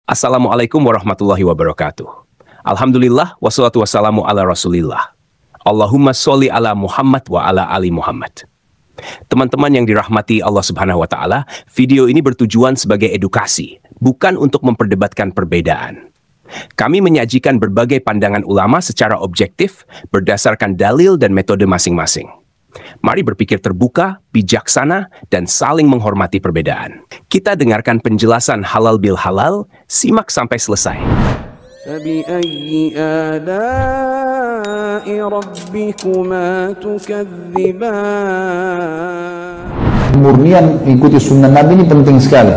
Assalamualaikum warahmatullahi wabarakatuh. Alhamdulillah, wassalatu wassalamu ala rasulillah. Allahumma sholli ala Muhammad wa ala ali Muhammad. Teman-teman yang dirahmati Allah Subhanahu wa Ta'ala, video ini bertujuan sebagai edukasi, bukan untuk memperdebatkan perbedaan. Kami menyajikan berbagai pandangan ulama secara objektif, berdasarkan dalil dan metode masing-masing. Mari berpikir terbuka, bijaksana, dan saling menghormati perbedaan. Kita dengarkan penjelasan halal bil halal, simak sampai selesai. فَبِأَيِّ آلَاءِ رَبِّكُمَا تُكَذِّبَانِ. Murnian ikuti sunnah Nabi ini penting sekali.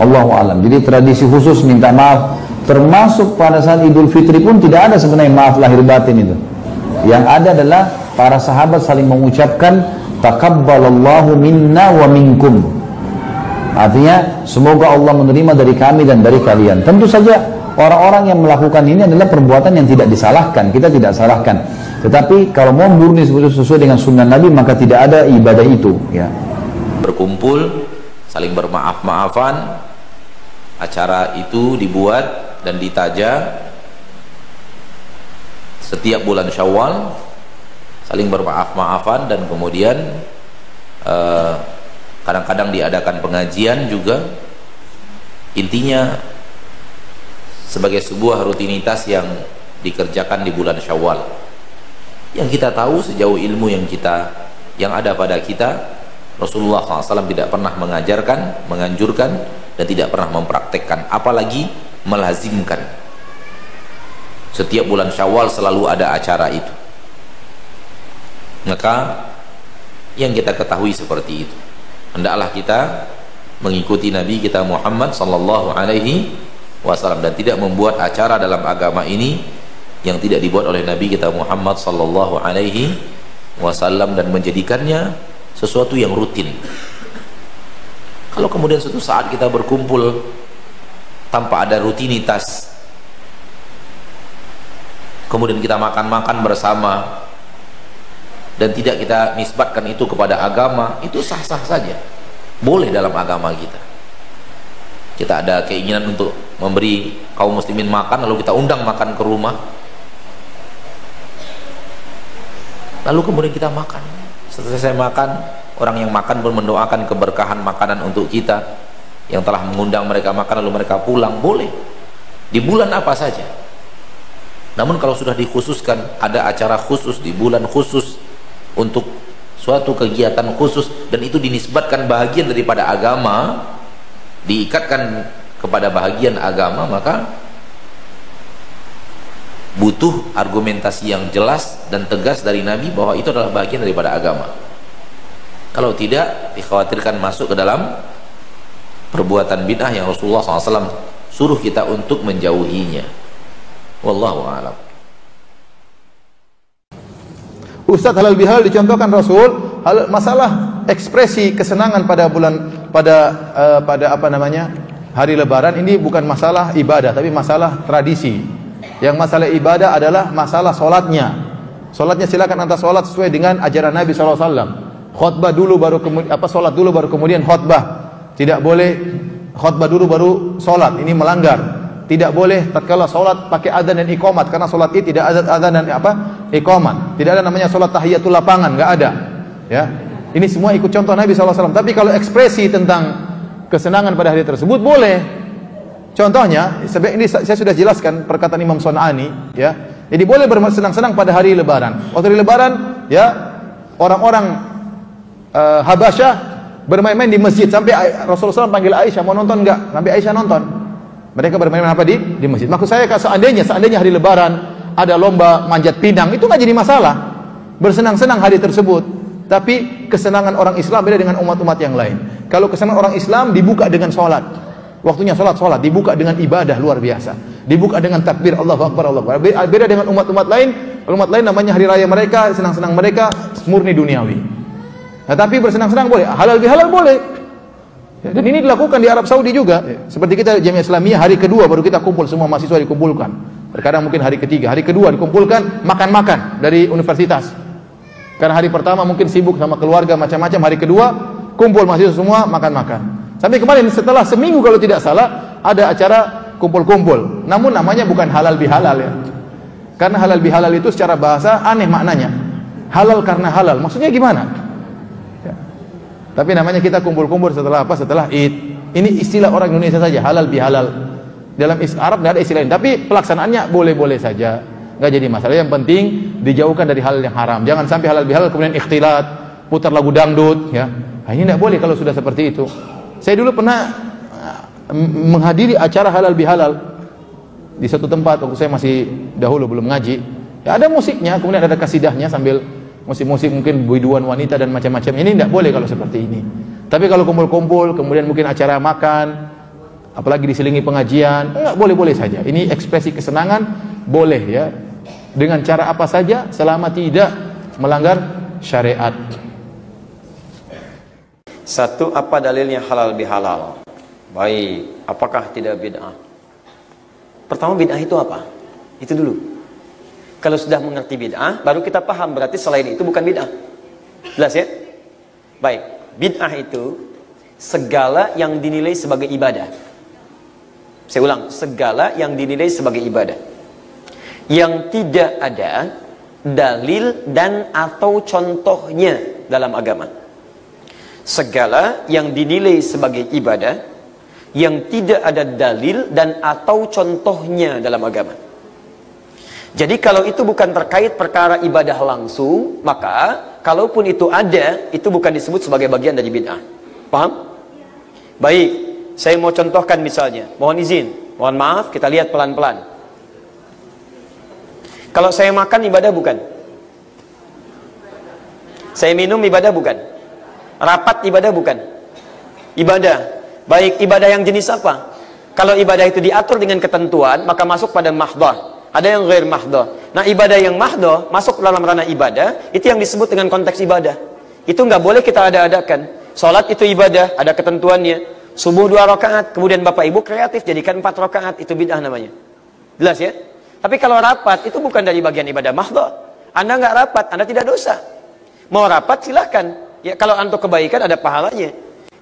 Allahu a'lam. Jadi tradisi khusus minta maaf, termasuk pada saat Idul Fitri pun tidak ada sebenarnya maaf lahir batin itu. Yang ada adalah para sahabat saling mengucapkan taqabbalallahu minna wa minkum. Artinya semoga Allah menerima dari kami dan dari kalian. Tentu saja orang-orang yang melakukan ini adalah perbuatan yang tidak disalahkan, kita tidak salahkan. Tetapi kalau mau murni sesuai dengan sunnah Nabi, maka tidak ada ibadah itu, ya. Berkumpul, saling bermaaf-maafan. Acara itu dibuat dan ditaja setiap bulan Syawal, saling bermaaf-maafan, dan kemudian kadang-kadang diadakan pengajian juga. Intinya sebagai sebuah rutinitas yang dikerjakan di bulan Syawal. Yang kita tahu sejauh ilmu yang ada pada kita, Rasulullah SAW tidak pernah mengajarkan, menganjurkan, dan tidak pernah mempraktekkan, apalagi melazimkan. Setiap bulan Syawal selalu ada acara itu. Maka yang kita ketahui seperti itu, hendaklah kita mengikuti Nabi kita Muhammad sallallahu alaihi wasallam, dan tidak membuat acara dalam agama ini yang tidak dibuat oleh Nabi kita Muhammad sallallahu alaihi wasallam, dan menjadikannya sesuatu yang rutin. Kalau kemudian suatu saat kita berkumpul tanpa ada rutinitas, kemudian kita makan-makan bersama dan tidak kita nisbatkan itu kepada agama, itu sah-sah saja, boleh dalam agama kita. Kita ada keinginan untuk memberi kaum muslimin makan, lalu kita undang makan ke rumah, lalu kemudian kita makan. Setelah selesai makan, orang yang makan pun mendoakan keberkahan makanan untuk kita yang telah mengundang mereka makan, lalu mereka pulang. Boleh di bulan apa saja. Namun kalau sudah dikhususkan, ada acara khusus di bulan khusus untuk suatu kegiatan khusus, dan itu dinisbatkan bahagian daripada agama, diikatkan kepada bahagian agama, maka butuh argumentasi yang jelas dan tegas dari Nabi bahwa itu adalah bahagian daripada agama. Kalau tidak, dikhawatirkan masuk ke dalam perbuatan bid'ah yang Rasulullah SAW suruh kita untuk menjauhinya. Wallahu a'lam. Ustadz, halal bihalal dicontohkan Rasul, masalah ekspresi kesenangan pada hari Lebaran ini bukan masalah ibadah, tapi masalah tradisi. Yang masalah ibadah adalah masalah solatnya. Solatnya silakan anda solat sesuai dengan ajaran Nabi SAW. Khutbah dulu baru kemudian solat dulu baru kemudian khutbah. Tidak boleh khutbah dulu baru solat, ini melanggar. Tidak boleh tatkala solat pakai adzan dan iqamat, karena solat itu tidak ada adzan dan iqamat. Tidak ada namanya solat tahiyatul lapangan, nggak ada. Ya, ini semua ikut contoh Nabi SAW. Tapi kalau ekspresi tentang kesenangan pada hari tersebut boleh. Contohnya, ini saya sudah jelaskan perkataan Imam Son'ani, ya. Jadi boleh bersenang-senang pada hari Lebaran. Waktu hari Lebaran, ya, orang-orang Habasyah bermain-main di masjid sampai Rasulullah SAW panggil Aisyah, mau nonton enggak? Sampai Aisyah nonton. Mereka bermain-main apa di masjid. Maksud saya, seandainya hari Lebaran ada lomba manjat pinang, itu nggak jadi masalah. Bersenang-senang hari tersebut. Tapi kesenangan orang Islam beda dengan umat-umat yang lain. Kalau kesenangan orang Islam dibuka dengan sholat, waktunya sholat, dibuka dengan ibadah luar biasa, dibuka dengan takbir Allahu Akbar, Allahu Akbar. Beda dengan umat-umat lain. Umat lain namanya hari raya mereka, senang-senang mereka murni duniawi. Nah, tapi bersenang-senang boleh, halal bihalal boleh. Ya, dan ini dilakukan di Arab Saudi juga. Seperti kita Jamiah Islamiyah, hari kedua baru kita kumpul, semua mahasiswa dikumpulkan. Terkadang mungkin hari ketiga, hari kedua dikumpulkan makan-makan dari universitas. Karena hari pertama mungkin sibuk sama keluarga macam-macam, hari kedua kumpul mahasiswa semua makan-makan. Sampai kemarin setelah seminggu kalau tidak salah ada acara kumpul-kumpul. Namun namanya bukan halal bihalal ya. Karena halal bihalal itu secara bahasa aneh maknanya. Halal karena halal. Maksudnya gimana? Ya. Tapi namanya kita kumpul-kumpul setelah apa? Setelah Id. Ini istilah orang Indonesia saja, halal bihalal. Dalam Arab tidak ada istilah lain. Tapi pelaksanaannya boleh-boleh saja. Nggak jadi masalah. Yang penting dijauhkan dari hal yang haram. Jangan sampai halal bihalal kemudian ikhtilat, putar lagu dangdut. Ya. Nah, ini tidak boleh kalau sudah seperti itu. Saya dulu pernah menghadiri acara halal bihalal di satu tempat waktu saya masih dahulu belum ngaji. Ya, ada musiknya, kemudian ada kasidahnya sambil musik-musik mungkin biduan wanita dan macam-macam. Ini tidak boleh kalau seperti ini. Tapi kalau kumpul-kumpul, kemudian mungkin acara makan, apalagi diselingi pengajian, enggak, boleh-boleh saja. Ini ekspresi kesenangan, boleh ya. Dengan cara apa saja selama tidak melanggar syariat. Satu, apa dalilnya halal bihalal? Baik, apakah tidak bid'ah? Pertama, bid'ah itu apa? Itu dulu. Kalau sudah mengerti bid'ah, baru kita paham berarti selain itu bukan bid'ah. Jelas ya? Baik, bid'ah itu segala yang dinilai sebagai ibadah. Saya ulang, segala yang dinilai sebagai ibadah yang tidak ada dalil dan atau contohnya dalam agama. Segala yang dinilai sebagai ibadah yang tidak ada dalil dan atau contohnya dalam agama. Jadi kalau itu bukan terkait perkara ibadah langsung, maka kalaupun itu ada, itu bukan disebut sebagai bagian dari bid'ah. Paham? Baik, saya mau contohkan misalnya, mohon izin, mohon maaf, kita lihat pelan-pelan. Kalau saya makan ibadah bukan? Saya minum ibadah bukan? Rapat ibadah bukan? Ibadah. Baik, ibadah yang jenis apa? Kalau ibadah itu diatur dengan ketentuan, maka masuk pada mahdoh. Ada yang ghair mahdoh. Nah, ibadah yang mahdoh masuk dalam ranah ibadah, itu yang disebut dengan konteks ibadah. Itu nggak boleh kita ada-adakan. Salat itu ibadah, ada ketentuannya. Subuh 2 rakaat, kemudian Bapak Ibu kreatif jadikan 4 rakaat, itu bid'ah namanya. Jelas ya? Tapi kalau rapat itu bukan dari bagian ibadah mahdoh. Anda nggak rapat, Anda tidak dosa. Mau rapat silahkan. Ya, kalau untuk kebaikan ada pahalanya.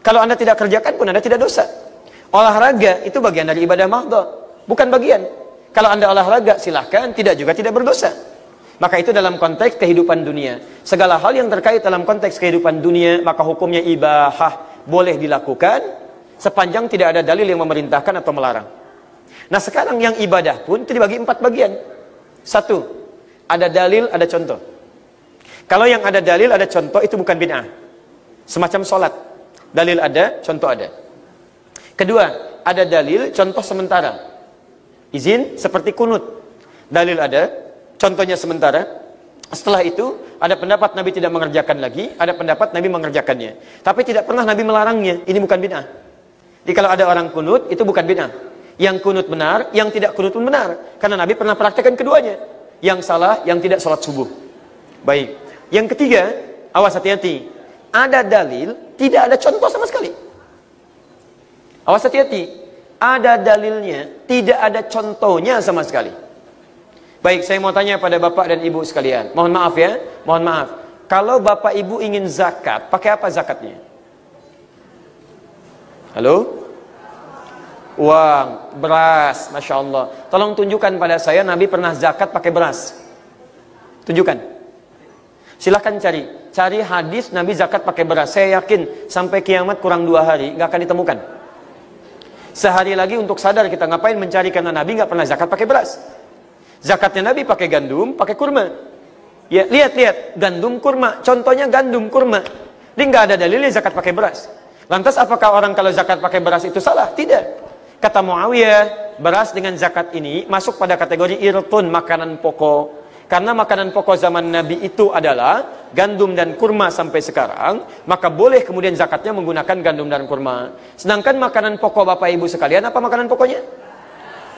Kalau Anda tidak kerjakan pun Anda tidak dosa. Olahraga itu bagian dari ibadah mahdoh, bukan bagian. Kalau Anda olahraga silahkan, tidak juga tidak berdosa. Maka itu dalam konteks kehidupan dunia. Segala hal yang terkait dalam konteks kehidupan dunia, maka hukumnya ibahah, boleh dilakukan sepanjang tidak ada dalil yang memerintahkan atau melarang. Nah, sekarang yang ibadah pun itu dibagi 4 bagian. 1, ada dalil, ada contoh. Kalau yang ada dalil, ada contoh, itu bukan bid'ah. Semacam sholat, dalil ada, contoh ada. Kedua, ada dalil, contoh sementara. Izin seperti kunut, dalil ada, contohnya sementara. Setelah itu ada pendapat Nabi tidak mengerjakan lagi, ada pendapat Nabi mengerjakannya, tapi tidak pernah Nabi melarangnya. Ini bukan bid'ah. Jadi kalau ada orang kunut, itu bukan bid'ah. Yang kunut benar, yang tidak kunut pun benar, karena Nabi pernah praktekkan keduanya. Yang salah, yang tidak sholat subuh. Baik. Yang ketiga, awas hati-hati. Ada dalil, tidak ada contoh sama sekali. Awas hati-hati. Ada dalilnya, tidak ada contohnya sama sekali. Baik, saya mau tanya pada Bapak dan Ibu sekalian. Mohon maaf ya, mohon maaf. Kalau Bapak Ibu ingin zakat, pakai apa zakatnya? Halo? Uang, beras, Masya Allah. Tolong tunjukkan pada saya, Nabi pernah zakat pakai beras. Tunjukkan. Silahkan cari hadis Nabi zakat pakai beras. Saya yakin sampai kiamat kurang 2 hari nggak akan ditemukan. Sehari lagi untuk sadar kita ngapain mencari, karena Nabi nggak pernah zakat pakai beras. Zakatnya Nabi pakai gandum, pakai kurma. Ya, lihat gandum kurma. Contohnya gandum kurma. Ini nggak ada dalilnya zakat pakai beras. Lantas apakah orang kalau zakat pakai beras itu salah? Tidak. Kata Muawiyah, beras dengan zakat ini masuk pada kategori irtun, makanan pokok. Karena makanan pokok zaman Nabi itu adalah gandum dan kurma sampai sekarang, maka boleh kemudian zakatnya menggunakan gandum dan kurma. Sedangkan makanan pokok Bapak Ibu sekalian, apa makanan pokoknya?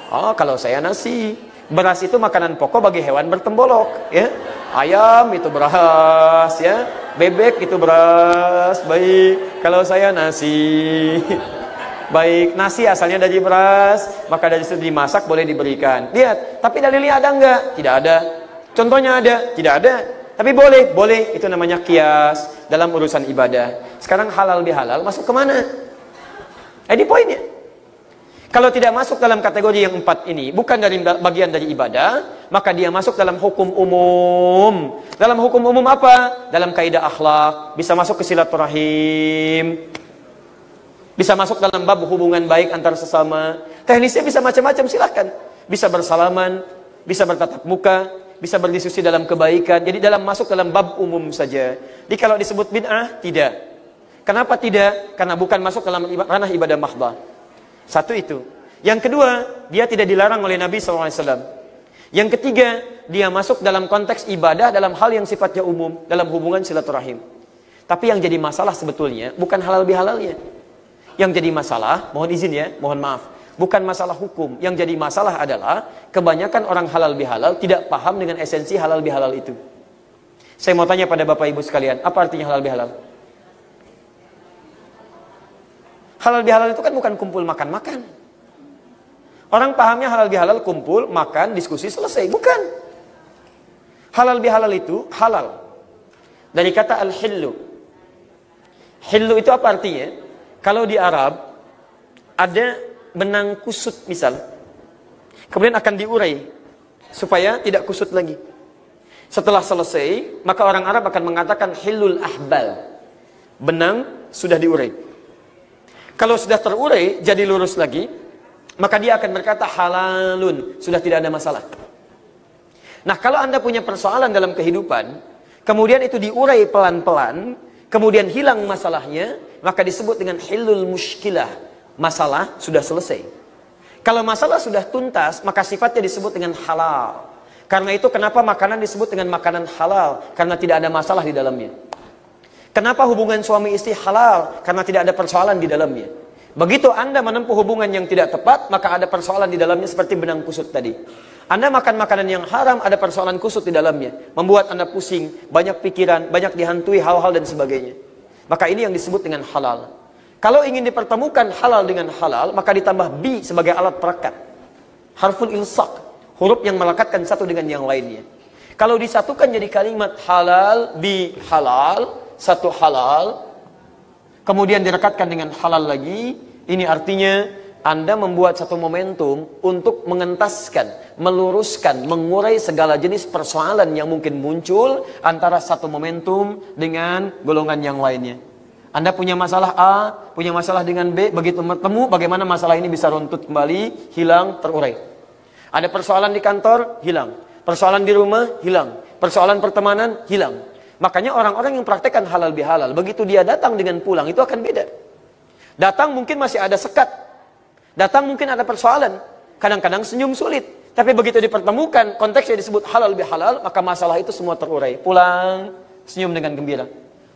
Oh, kalau saya nasi. Beras itu makanan pokok bagi hewan bertembolok, ya. Ayam itu beras, ya. Bebek itu beras. Baik, kalau saya nasi. Baik, nasi asalnya dari beras, maka dari situ dimasak boleh diberikan. Lihat, tapi dalilnya ada enggak? Tidak ada. Contohnya ada? Tidak ada. Tapi boleh, boleh. Itu namanya kias dalam urusan ibadah. Sekarang halal bihalal masuk kemana? Ini poinnya. Kalau tidak masuk dalam kategori yang 4 ini, bukan dari bagian dari ibadah, maka dia masuk dalam hukum umum. Dalam hukum umum apa? Dalam kaidah akhlak, bisa masuk ke silaturahim, bisa masuk dalam bab hubungan baik antar sesama. Teknisnya bisa macam-macam, silahkan. Bisa bersalaman, bisa bertatap muka, bisa berdiskusi dalam kebaikan. Jadi masuk dalam bab umum saja. Jadi kalau disebut bid'ah, tidak. Kenapa tidak? Karena bukan masuk dalam ranah ibadah mahdhah. Satu itu. Yang kedua, dia tidak dilarang oleh Nabi SAW. Yang ketiga, dia masuk dalam konteks ibadah dalam hal yang sifatnya umum, dalam hubungan silaturahim. Tapi yang jadi masalah sebetulnya bukan halal bihalalnya. Yang jadi masalah, mohon izin ya, mohon maaf, bukan masalah hukum. Yang jadi masalah adalah kebanyakan orang halal bihalal tidak paham dengan esensi halal bihalal itu. Saya mau tanya pada Bapak Ibu sekalian, apa artinya halal bihalal? Halal bihalal itu kan bukan kumpul makan-makan. Orang pahamnya halal bihalal kumpul, makan, diskusi, selesai. Bukan. Halal bihalal itu halal. Dari kata al-hillu. Hillu itu apa artinya? Kalau di Arab ada benang kusut misal, kemudian akan diurai supaya tidak kusut lagi. Setelah selesai, maka orang Arab akan mengatakan hillul ahbal. Benang sudah diurai. Kalau sudah terurai, jadi lurus lagi, maka dia akan berkata halalun, sudah tidak ada masalah. Nah, kalau Anda punya persoalan dalam kehidupan, kemudian itu diurai pelan-pelan, kemudian hilang masalahnya, maka disebut dengan hilul mushkilah. Masalah sudah selesai. Kalau masalah sudah tuntas, maka sifatnya disebut dengan halal. Karena itu kenapa makanan disebut dengan makanan halal? Karena tidak ada masalah di dalamnya. Kenapa hubungan suami istri halal? Karena tidak ada persoalan di dalamnya. Begitu Anda menempuh hubungan yang tidak tepat, maka ada persoalan di dalamnya seperti benang kusut tadi. Anda makan makanan yang haram, ada persoalan kusut di dalamnya. Membuat Anda pusing, banyak pikiran, banyak dihantui hal-hal dan sebagainya. Maka ini yang disebut dengan halal. Kalau ingin dipertemukan halal dengan halal, maka ditambah bi sebagai alat perekat. Harful ilsaq, huruf yang melekatkan satu dengan yang lainnya. Kalau disatukan jadi kalimat halal, bi halal, satu halal, kemudian direkatkan dengan halal lagi, ini artinya Anda membuat satu momentum untuk mengentaskan, meluruskan, mengurai segala jenis persoalan yang mungkin muncul antara satu momentum dengan golongan yang lainnya. Anda punya masalah A, punya masalah dengan B, begitu bertemu, bagaimana masalah ini bisa runtut kembali, hilang, terurai. Ada persoalan di kantor, hilang. Persoalan di rumah, hilang. Persoalan pertemanan, hilang. Makanya orang-orang yang praktekkan halal bihalal, begitu dia datang dengan pulang, itu akan beda. Datang mungkin masih ada sekat. Datang mungkin ada persoalan. Kadang-kadang senyum sulit. Tapi begitu dipertemukan, konteksnya disebut halal bihalal, maka masalah itu semua terurai. Pulang, senyum dengan gembira.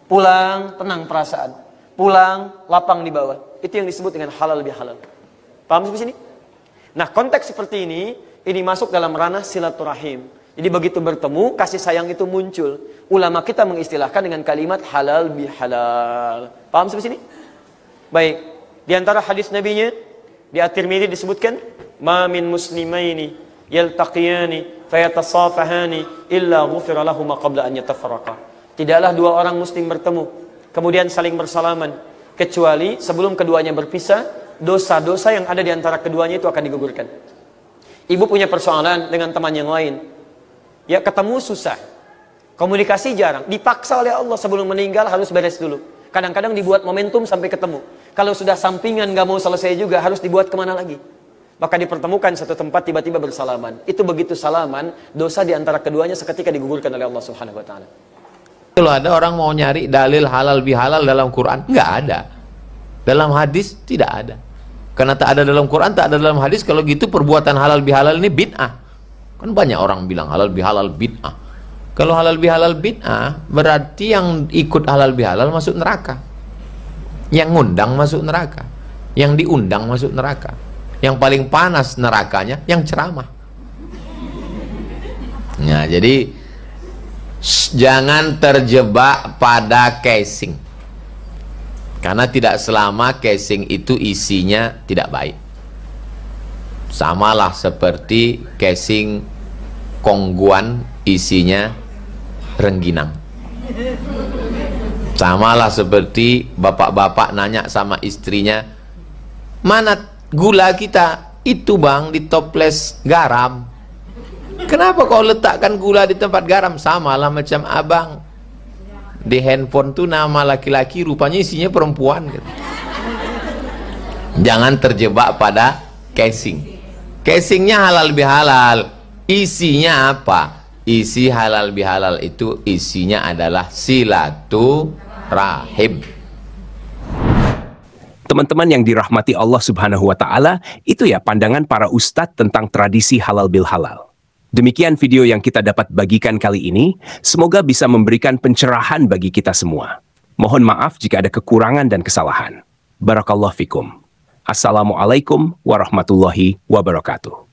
Pulang, tenang perasaan. Pulang, lapang di bawah. Itu yang disebut dengan halal bihalal. Paham sampai sini? Nah, konteks seperti ini masuk dalam ranah silaturahim. Jadi begitu bertemu, kasih sayang itu muncul. Ulama kita mengistilahkan dengan kalimat halal bihalal. Paham sampai sini? Baik. Di antara hadis nabinya, di At-Tirmidzi disebutkan, "Ma min muslimaini yaltaqiyani fayatasafahani illa ghufira lahum qabla an yatafarraqa." Tidaklah dua orang muslim bertemu, kemudian saling bersalaman, kecuali sebelum keduanya berpisah, dosa-dosa yang ada di antara keduanya itu akan digugurkan. Ibu punya persoalan dengan teman yang lain. Ya, ketemu susah. Komunikasi jarang. Dipaksa oleh Allah sebelum meninggal harus beres dulu. Kadang-kadang dibuat momentum sampai ketemu. Kalau sudah sampingan gak mau selesai juga, harus dibuat kemana lagi. Maka dipertemukan satu tempat, tiba-tiba bersalaman. Itu begitu salaman, dosa di antara keduanya seketika digugurkan oleh Allah Subhanahu wa Ta'ala. Kalau ada orang mau nyari dalil halal bihalal dalam Quran, nggak ada. Dalam hadis tidak ada. Karena tak ada dalam Quran, tak ada dalam hadis. Kalau gitu perbuatan halal bihalal ini bid'ah. Kan banyak orang bilang halal bihalal bid'ah. Kalau halal bihalal bid'ah, berarti yang ikut halal bihalal masuk neraka. Yang ngundang masuk neraka. Yang diundang masuk neraka. Yang paling panas nerakanya yang ceramah. Nah, jadi jangan terjebak pada casing. Karena tidak selama casing itu isinya tidak baik. Samalah seperti casing kongguan isinya rengginang. Samalah seperti bapak-bapak nanya sama istrinya, mana gula kita itu bang di toples garam. Kenapa kau letakkan gula di tempat garam? Sama lah macam abang di handphone tuh nama laki-laki, rupanya isinya perempuan gitu. Jangan terjebak pada casing. Casingnya halal bihalal, isinya apa? Isi halal bihalal itu isinya adalah silaturahim. Teman-teman yang dirahmati Allah Subhanahu wa Ta'ala, itu ya pandangan para ustadz tentang tradisi halal bil halal. Demikian video yang kita dapat bagikan kali ini. Semoga bisa memberikan pencerahan bagi kita semua. Mohon maaf jika ada kekurangan dan kesalahan. Barakallahu fikum. Assalamualaikum warahmatullahi wabarakatuh.